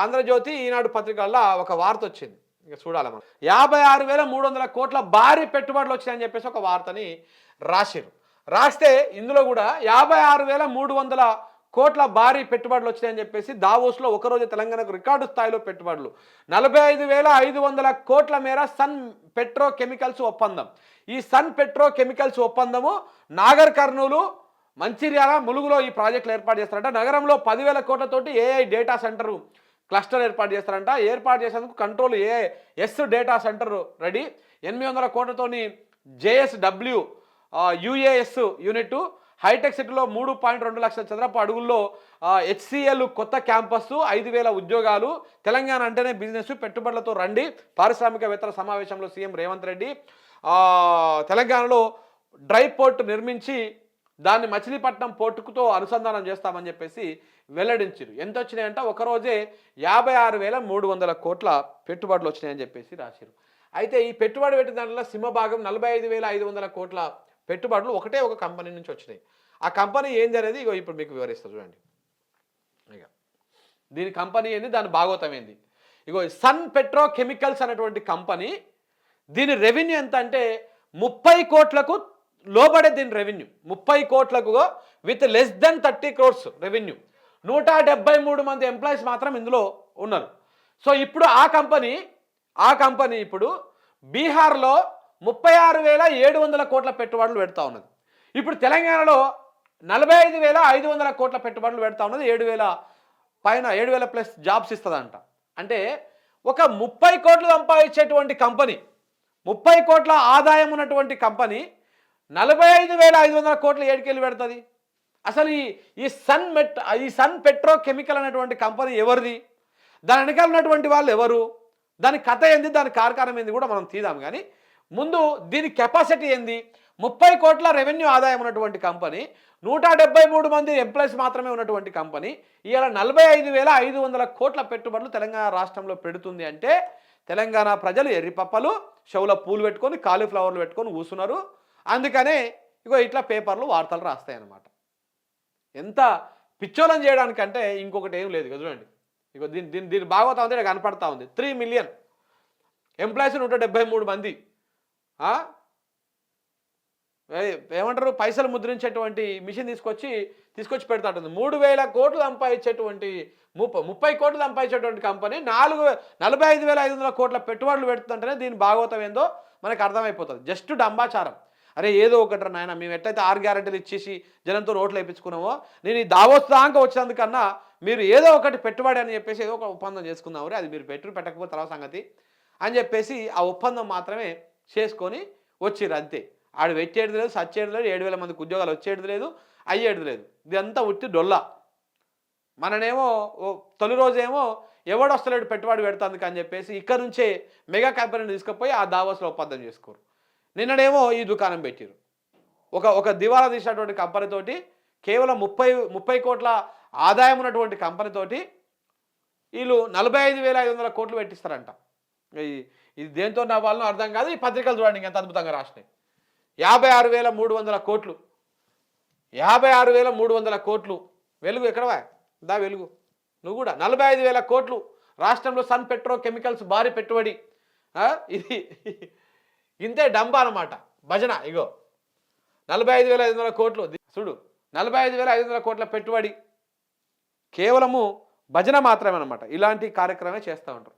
ఆంధ్రజ్యోతి, ఈనాడు పత్రికల్లో ఒక వార్త వచ్చింది. ఇక చూడాలి మనం. 56,300 కోట్ల భారీ పెట్టుబడులు వచ్చాయని చెప్పేసి ఒక వార్తని రాసిరు. రాస్తే ఇందులో కూడా 56,300 కోట్ల భారీ పెట్టుబడులు వచ్చాయని చెప్పేసి దావోస్లో ఒకరోజు తెలంగాణకు రికార్డు స్థాయిలో పెట్టుబడులు, 45,500 కోట్ల మేర సన్ పెట్రో కెమికల్స్ ఒప్పందం. ఈ సన్ పెట్రో కెమికల్స్ ఒప్పందము నాగర్ కర్నూలు, మంచిర్యాల, ములుగులో ఈ ప్రాజెక్టులు ఏర్పాటు చేస్తారంట. నగరంలో 10,000 కోట్లతోటి ఏఐ డేటా సెంటర్ క్లస్టర్ ఏర్పాటు చేస్తారంట. ఏర్పాటు చేసేందుకు control S data center ready. 800 కోట్లతోని జేఎస్డబ్ల్యూ యుఏఎస్ యూనిట్. హైటెక్ సిటీలో 3.2 లక్షల చదరపు అడుగుల్లో హెచ్సిఎల్ కొత్త క్యాంపస్, 5,000 ఉద్యోగాలు. తెలంగాణ అంటేనే బిజినెస్, పెట్టుబడులతో రండి. పారిశ్రామికవేత్తల సమావేశంలో సీఎం రేవంత్ రెడ్డి తెలంగాణలో డ్రై పోర్ట్ నిర్మించి దాన్ని మచిలీపట్నం పోర్టుకుతో అనుసంధానం చేస్తామని చెప్పేసి వెల్లడించారు. ఎంత వచ్చినాయంట? ఒకరోజే 56,300 కోట్ల పెట్టుబడులు వచ్చినాయని చెప్పేసి రాశారు. అయితే ఈ పెట్టుబడి పెట్టిన దాంట్లో సింహభాగం 45,500 కోట్ల పెట్టుబడులు ఒకటే ఒక కంపెనీ నుంచి వచ్చినాయి. ఆ కంపెనీ ఏంది అనేది ఇగో ఇప్పుడు మీకు వివరిస్తా చూడండి. ఇక దీని కంపెనీ ఏంది, దాని భాగోతం ఏంది. ఇగో సన్ పెట్రో కెమికల్స్ అనేటువంటి కంపెనీ, దీని రెవెన్యూ ఎంత అంటే 30 కోట్లకు లోబడే దీని రెవెన్యూ. 30 కోట్లకు with less than 30 crores revenue. 173 మంది ఎంప్లాయీస్ మాత్రం ఇందులో ఉన్నారు. సో ఇప్పుడు ఆ కంపెనీ ఇప్పుడు బీహార్లో 36,700 కోట్ల పెట్టుబడులు పెడతా ఉన్నది. ఇప్పుడు తెలంగాణలో 45,500 కోట్ల పెట్టుబడులు పెడతా ఉన్నది. 7,000 పైన 7,000 ప్లస్ జాబ్స్ ఇస్తుందంట. అంటే ఒక 30 కోట్లు సంపాదించేటువంటి కంపెనీ, 30 కోట్ల ఆదాయం ఉన్నటువంటి కంపెనీ 45,500 కోట్లు ఏడుకెళ్ళి పెడుతుంది. అసలు ఈ సన్ పెట్రో కెమికల్ అనేటువంటి కంపెనీ ఎవరిది, దాని వెనకాల ఉన్నటువంటి వాళ్ళు ఎవరు, దాని కథ ఏంది, దాని కార్ఖానం ఏంది కూడా మనం తీద్దాం. కానీ ముందు దీని కెపాసిటీ ఏంది. 30 కోట్ల రెవెన్యూ ఆదాయం ఉన్నటువంటి కంపెనీ, 173 మంది ఎంప్లాయీస్ మాత్రమే ఉన్నటువంటి కంపెనీ ఇవాళ 45,500 కోట్ల పెట్టుబడులు తెలంగాణ రాష్ట్రంలో పెడుతుంది. అంటే తెలంగాణ ప్రజలు ఎర్రిపప్పలు షవుల పూలు పెట్టుకొని కాలీఫ్లవర్లు పెట్టుకొని కూసున్నారు. అందుకనే ఇగో ఇట్లా పేపర్లు వార్తలు రాస్తాయి అన్నమాట. ఎంత పిచ్చోలం చేయడానికంటే ఇంకొకటి ఏం లేదు. చూడండి, ఇగో దీని భాగవతం అంతా కనపడతా ఉంది. 3 మిలియన్ ఎంప్లాయీస్ 173 మంది, ఏమంటారు, పైసలు ముద్రించేటువంటి మిషన్ తీసుకొచ్చి పెడతా ఉంటుంది. 3,000 కోట్లు సంపాదించేటువంటి 30 కోట్లు సంపాదించేటువంటి కంపెనీ 45,500 కోట్ల పెట్టుబడులు పెడుతుంటేనే దీని భాగవతం ఏందో మనకు అర్థమైపోతుంది. జస్ట్ డంబాచారం. అరే ఏదో ఒకటి నాయన, మేము ఎట్లయితే 6 గ్యారెంటీలు ఇచ్చేసి జనంతో ఓట్లు వేయించుకున్నామో, నేను ఈ దావోస్ దాకా వచ్చినందుకన్నా మీరు ఏదో ఒకటి పెట్టుబడి అని చెప్పేసి ఏదో ఒక ఒప్పందం చేసుకుందాం. అది మీరు పెట్టకపోతే తర్వాత సంగతి అని చెప్పేసి ఆ ఒప్పందం మాత్రమే చేసుకొని వచ్చిర్రు అంతే. ఆడు పెట్టేది లేదు, సచ్చేది లేదు, 7,000 మందికి ఉద్యోగాలు వచ్చేది లేదు, అయ్యేది లేదు. ఇదంతా ఉట్టి డొల్లా. మననేమో తొలి రోజేమో ఎవడొస్తలేడు పెట్టుబడి పెడుతుంది అని చెప్పేసి ఇక్కడ నుంచే మెగా కంపెనీని తీసుకుపోయి ఆ దావోస్లో ఒప్పందం చేసుకోరు. నిన్ననేమో ఈ దుకాణం పెట్టారు. ఒక దివాలా తీసినటువంటి కంపెనీతోటి, కేవలం 30 కోట్ల ఆదాయం ఉన్నటువంటి కంపెనీతోటి వీళ్ళు 45,500 కోట్లు పెట్టిస్తారంట. ఇది దేంతో నవ్వాలనో అర్థం కాదు. ఈ పత్రికలు చూడండి ఎంత అద్భుతంగా రాసినాయి. 56,300 కోట్లు, 56,300 కోట్లు. వెలుగు ఎక్కడవా? దా వెలుగు నువ్వు కూడా. 45,000 కోట్లు రాష్ట్రంలో సన్ పెట్రో కెమికల్స్ భారీ పెట్టుబడి. ఇది ఇంతే డంబా అనమాట, భజన. ఇగో 45,500 కోట్లు చూడు, 45,500 కోట్ల పెట్టుబడి కేవలము భజన మాత్రమే అనమాట. ఇలాంటి కార్యక్రమే చేస్తూ ఉంటారు.